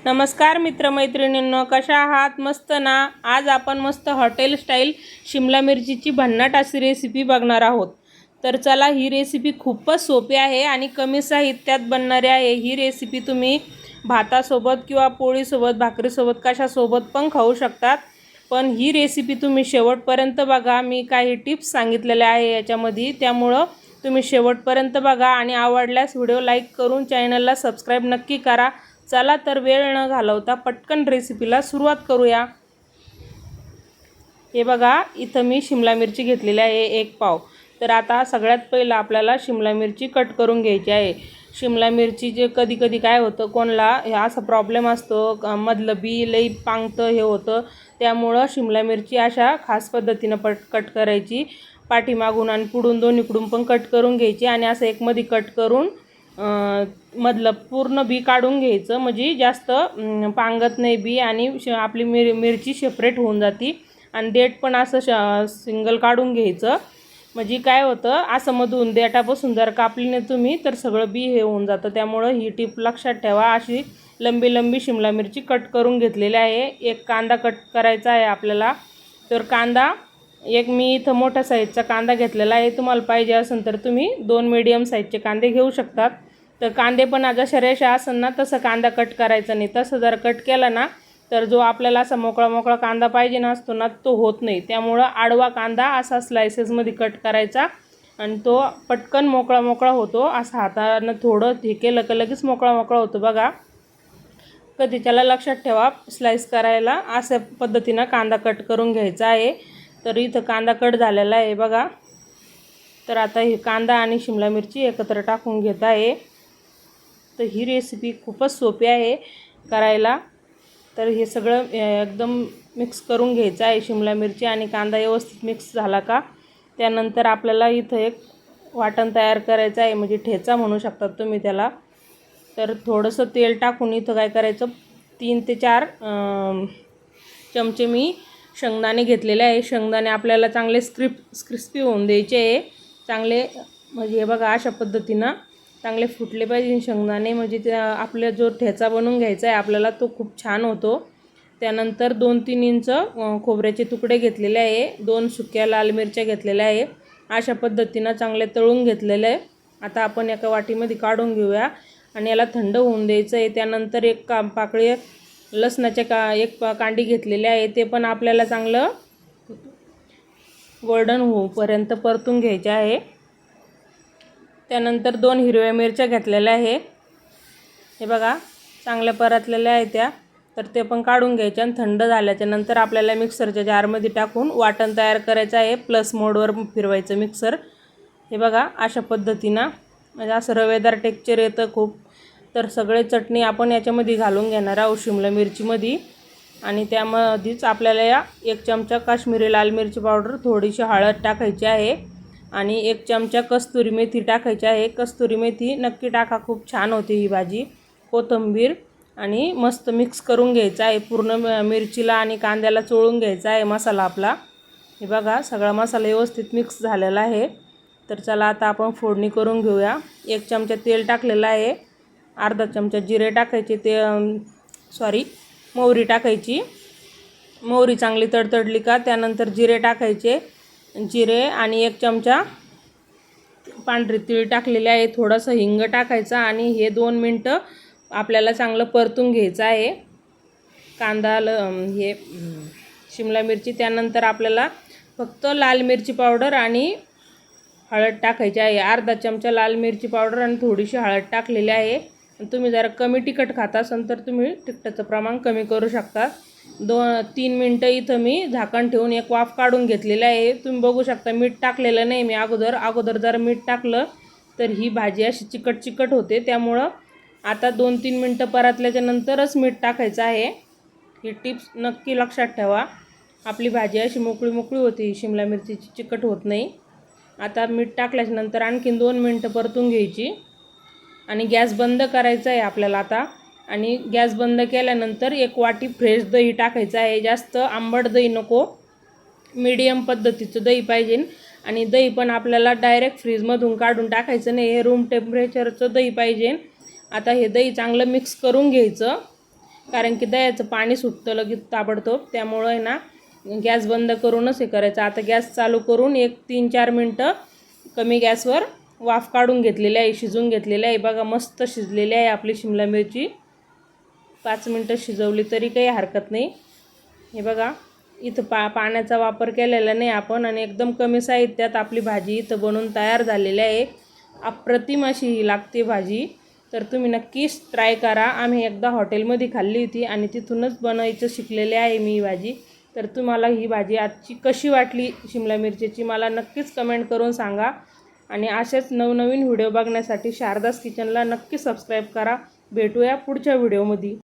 नमस्कार मित्रमैत्रिणींनो, कशा आहात? मस्त ना? आज आपण मस्त हॉटेल स्टाईल शिमला मिरचीची भन्नाट अशी रेसिपी बघणार आहोत। तर चला, ही रेसिपी खूपच सोपी आहे आणि कमी साहित्यात बनणारी आहे। ही रेसिपी तुम्ही भातासोबत किंवा पोळीसोबत, भाकरीसोबत कशासोबत पण खाऊ शकतात। पण ही रेसिपी तुम्ही शेवटपर्यंत बघा। मी काही टिप्स सांगितलेल्या आहे याच्यामध्ये, त्यामुळे तुम्ही शेवटपर्यंत बघा आणि आवडल्यास व्हिडिओ लाईक करून चॅनलला सबस्क्राइब नक्की करा। चला तर वेळ न घालवता पटकन रेसिपीला सुरुवात करूया। हे बघा, इथं मी शिमला मिरची घेतलेली आहे 1 पाव। तर आता सगळ्यात पहिलं आपल्याला शिमला मिरची कट करून घ्यायची आहे। शिमला मिरची जे कधी काय होतं, कोणला असा प्रॉब्लेम असतो, मधलं बी लई पांगतं हे होतं, त्यामुळं शिमला मिरची अशा खास पद्धतीनं कट करायची। पाठीमागून आणि पुढून दोन्हीकडून पण कट करून घ्यायची आणि असं एक मध्ये कट करून मधलं पूर्ण बी काढून घ्यायचं, म्हणजे जास्त पांगत नाही बी आणि आपली मिरची सेपरेट होऊन जाती। आणि देठ पण असं सिंगल काढून घ्यायचं, म्हणजे काय होतं, असं मधून देठापासून जर कापली नाही तुम्ही तर सगळं बी हे होऊन जातं। त्यामुळं ही टिप लक्षात ठेवा। अशी लंबी शिमला मिरची कट करून घेतलेली आहे। एक कांदा कट करायचा आहे आपल्याला। तर कांदा मी इथं मोठ्या साईजचा कांदा घेतलेला आहे। तुम्हाला पाहिजे असेल तर तुम्ही 2 मीडियम साईजचे कांदे घेऊ शकतात। तर कांदे पण जशा रेषा असेल ना तसं कांदा कट करायचा नाही। तसं जर कट केला ना तर जो आपल्याला असा मोकळा कांदा पाहिजे नसतो ना तो होत नाही। त्यामुळं आडवा कांदा असा स्लाइसेसमध्ये कट करायचा आणि तो पटकन मोकळा होतो। असा हातानं थोडं हे केलं की लगेच मोकळा होतो बघा। कधी त्याला लक्षात ठेवा, स्लाइस करायला अशा पद्धतीनं कांदा कट करून घ्यायचा आहे। तर इथं कांदा कट झालेला आहे बघा। तर आता हे कांदा आणि शिमला मिरची एकत्र टाकून घेत आहे। तर ही रेसिपी खूपच सोपी आहे करायला। तर हे सगळं एकदम मिक्स करून घ्यायचं आहे। शिमला मिरची आणि कांदा व्यवस्थित मिक्स झाला का त्यानंतर आपल्याला इथं एक वाटण तयार करायचं आहे, म्हणजे ठेचा म्हणू शकतात तुम्ही त्याला। तर थोडंसं तेल टाकून इथं काय करायचं, 3 ते 4 चमचे मी शेंगदाणे घेतलेले आहे। शेंगदाणे आपल्याला चांगले क्रिस्पी होऊन द्यायचे आहे चांगले, म्हणजे हे बघा अशा पद्धतीनं चांगले फुटले पाहिजे शेंगदाणे, म्हणजे ते आपला जो ठेचा बनवून घ्यायचा आहे आपल्याला तो खूप छान होतो। त्यानंतर 2-3 इंच खोबऱ्याचे तुकडे घेतलेले आहे। 2 सुक्या लाल मिरच्या घेतलेल्या आहे। अशा पद्धतीनं चांगले तळून घेतलेले आहे। आता आपण एका वाटीमध्ये काढून घेऊया आणि याला थंड होऊन द्यायचं आहे। त्यानंतर एक पाकळी लसणाच्या एक कांडी घेतलेली आहे, ते पण आपल्याला चांगलं गोल्डन होऊपर्यंत परतून घ्यायचे आहे। त्यानंतर 2 हिरव्या मिरच्या घेतलेल्या आहे, हे बघा चांगल्या परतलेल्या आहे त्या। तर ते पण काढून घ्यायचे आणि थंड झाल्याच्या नंतर आपल्याला मिक्सरच्या जारमध्ये टाकून वाटण तयार करायचं आहे। प्लस मोडवर फिरवायचं मिक्सर, हे बघा अशा पद्धतीनं, म्हणजे असं रवेदार टेक्स्चर येतं खूप। तर सगळे चटणी आपण याच्यामध्ये घालून घेणार आहोत शिमला मिरचीमध्ये। आणि त्यामध्येच आपल्याला 1 चमचा काश्मीरी लाल मिरची पावडर, थोडीशी हळद टाकायची आहे आणि 1 चमचा कस्तुरी मेथी टाकायची आहे। कस्तुरी मेथी नक्की टाका, खूप छान होते ही भाजी। कोथिंबीर आणि मस्त मिक्स करून घ्यायचा आहे, पूर्ण मिरचीला आणि कांद्याला चोळून घ्यायचा आहे मसाला आपला। हे बघा सगळा मसाला व्यवस्थित मिक्स झालेला आहे। तर चला आता आपण फोडणी करून घेऊया। 1 चमचा तेल टाकलेलं आहे, अर्धा चमचा जिरे टाकायचे, मोहरी टाकायची। मोहरी चांगली तडतडली का त्यानंतर जिरे टाकायचे, जिरे आणि 1 चमचा पांढरी तीळ टाकलेले आहे, थोडंसं हिंग टाकायचा आणि हे 2 मिनटं आपल्याला चांगलं परतून घ्यायचं आहे कांदा हे शिमला मिरची। त्यानंतर आपल्याला फक्त लाल मिरची पावडर आणि हळद टाकायची आहे। अर्धा चमचा लाल मिरची पावडर आणि थोडीशी हळद टाकलेली आहे। तुम्ही जरा कमी तिखट खाता असाल तर तुम्ही तिखटाचं प्रमाण कमी करू शकता। 2-3 मिनटं इथं मी झाकण ठेवून एक वाफ काढून घेतलेली आहे। तुम्ही बघू शकता मीठ टाकलेलं नाही मी अगोदर जर मीठ टाकलं तर ही भाजी अशी चिकट होते। त्यामुळं आता 2-3 मिनटं परतल्याच्या नंतरच मीठ टाकायचं आहे। ही टिप्स नक्की लक्षात ठेवा, आपली भाजी अशी मोकळी होती, शिमला मिरचीची चिकट होत नाही। आता मीठ टाकल्याच्या नंतर आणखीन 2 मिनटं परतून घ्यायची आणि गॅस बंद करायचा आहे आपल्याला आता। आणि गॅस बंद केल्यानंतर 1 वाटी फ्रेश दही टाकायचं आहे। जास्त आंबट दही नको, मीडियम पद्धतीचं दही पाहिजे। आणि दही पण आपल्याला डायरेक्ट फ्रीजमधून काढून टाकायचं नाही, हे रूम टेम्परेचरचं दही पाहिजे। आता हे दही चांगलं मिक्स करून घ्यायचं कारण की दह्याचं पाणी सुटतं लगेच ताबडतोब, त्यामुळं आहे ना गॅस बंद करूनच हे करायचं. आता गॅस चालू करून एक 3-4 मिनटं कमी गॅसवर वाफ काढून घेतलेली आहे, शिजवून घेतलेली आहे. बघा मस्त शिजलेली आहे आपली शिमला मिरची. 5 मिनटं शिजवली तरी काही हरकत नाही. हे बघा इथं पाण्याचा वापर केलेला नाही आपण आणि एकदम कमी साहित्यात आपली भाजी इथं बनवून तयार झालेली आहे. अप्रतिम अशी ही लागते भाजी, तर तुम्ही नक्कीच ट्राय करा. आम्ही एकदा हॉटेलमध्ये खाल्ली होती आणि तिथूनच बनवायचं शिकलेले आहे मी ही भाजी. तर तुम्हाला ही भाजी आजची कशी वाटली शिमला मिरचीची मला नक्कीच कमेंट करून सांगा. आणि असेच नवनवीन व्हिडिओ बघण्यासाठी शारदास किचनला नक्की सबस्क्राईब करा. भेटूया पुढच्या व्हिडिओमध्ये.